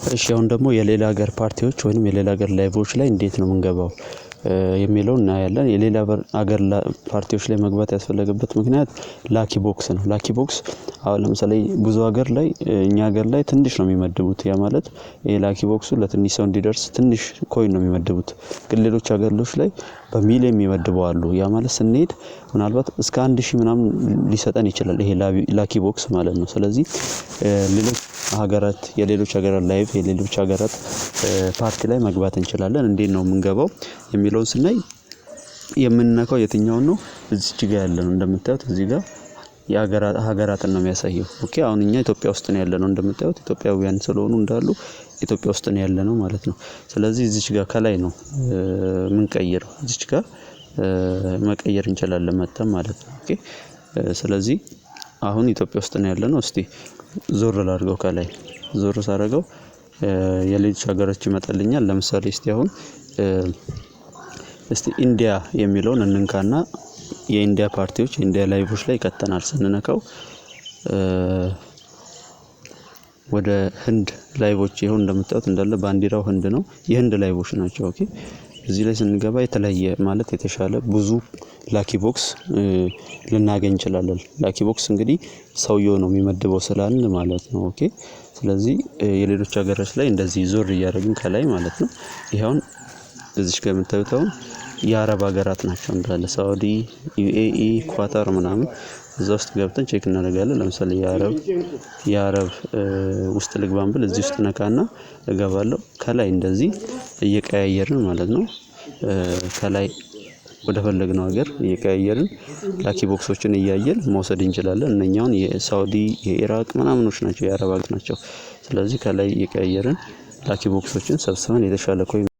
እሺ አሁን ደግሞ የሌላ ሀገር ፓርቲዎች ወይንም የሌላ ሀገር ላይቮች ላይ እንዴት ነው የምንገባው የሚለውን እናያለን። የሌላ ሀገር ፓርቲዎች ላይ መግባት ያስፈለገበት ምክንያት ላኪ ቦክስ ነው። ላኪ ቦክስ አሁን ለምሳሌ ብዙ ሀገር ላይ እኛ ሀገር ላይ ትንሽ ነው የሚመድቡት። ያ ማለት የላኪ ቦክሱ ለትንሽ ሰው እንዲደርስ ትንሽ ኮይን ነው የሚመድቡት። ግን ሌሎች ሀገሮች ላይ በሚሊዮን የሚመድቡ አሉ። ያ ማለት ስንሄድ ምናልባት እስከ 1000 ምናምን ሊሰጠን ይችላል ይሄ ላኪ ቦክስ ማለት ነው። ስለዚህ ሌሎች ሀገራት የሌሎች ሀገራት ላይቭ የሌሎች ሀገራት ፓርቲ ላይ መግባት እንችላለን። እንዴት ነው የምንገባው የሚለውን ስናይ የምንነካው የትኛውን ነው? እዚች ጋር ያለነው እንደምታዩት እዚህ ጋር የሀገራትን ነው የሚያሳየው። ኦኬ አሁን እኛ ኢትዮጵያ ውስጥ ነው ያለነው። እንደምታዩት ኢትዮጵያውያን ስለሆኑ እንዳሉ ኢትዮጵያ ውስጥ ነው ያለነው ማለት ነው። ስለዚህ እዚች ጋር ከላይ ነው የምንቀይረው። እዚች ጋር መቀየር እንችላለን መተን ማለት ነው። ኦኬ ስለዚህ አሁን ኢትዮጵያ ውስጥ ነው ያለነው። እስቲ ዞር ላድርገው። ከላይ ዞር ሳደርገው የሌሎች ሀገሮች ይመጣልኛል። ለምሳሌ እስቲ ኢንዲያ የሚለውን እንንካና የኢንዲያ ፓርቲዎች የኢንዲያ ላይቮች ላይ ከተናል። ስንነካው ወደ ህንድ ላይቮች ይሁን እንደምታዩት እንዳለ ባንዲራው ህንድ ነው። የህንድ ላይቮች ናቸው። ኦኬ እዚህ ላይ ስንገባ የተለየ ማለት የተሻለ ብዙ ላኪ ቦክስ ልናገኝ እንችላለን። ላኪ ቦክስ እንግዲህ ሰውየው ነው የሚመድበው ስላልን ማለት ነው። ኦኬ ስለዚህ የሌሎች ሀገሮች ላይ እንደዚህ ዞር እያደረግን ከላይ ማለት ነው። ይሄውን እዚሽ ጋር የምታዩት አሁን የአረብ ሀገራት ናቸው እንዳለ ሳውዲ፣ ዩኤኢ፣ ኳታር ምናምን እዛ ውስጥ ገብተን ቼክ እናደርጋለን። ለምሳሌ የአረብ ውስጥ ልግባን ብል እዚህ ውስጥ ነካና እገባለሁ። ከላይ እንደዚህ እየቀያየርን ማለት ነው ከላይ ወደ ፈለግነው ሀገር እየቀያየርን ላኪ ቦክሶችን እያየን መውሰድ እንችላለን። እነኛውን የሳውዲ የኢራቅ ምናምኖች ናቸው የአረብ ሀገር ናቸው። ስለዚህ ከላይ እየቀያየርን ላኪ ቦክሶችን ሰብስበን የተሻለ ኮይን